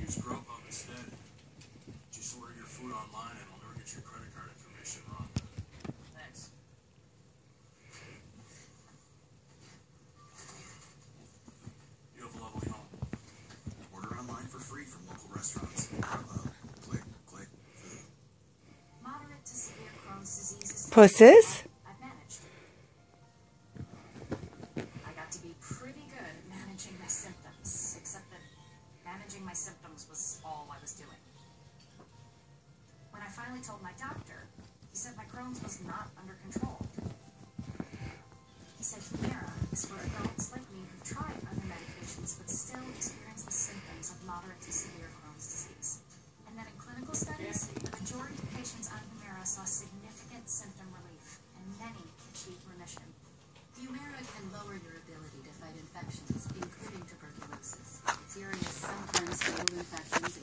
use Grubhub instead. Just order your food online and we'll never get your credit card information wrong. Thanks. You have a lovely home. Order online for free from local restaurants. Grubhub. Click, food. Moderate to severe Crohn's disease is Pusses? I've managed. I got to be pretty good at managing my symptoms, except that managing my symptoms was all I was doing. When I finally told my doctor, he said my Crohn's was not under control. He said Humira is for adults like me who've tried other medications but still experience the symptoms of moderate to severe Crohn's disease. And that in clinical studies, the majority of patients on Humira saw significant symptom relief, and many achieved remission. Humira can lower your ability to fight infections, including tuberculosis. It's serious, sometimes fatal infections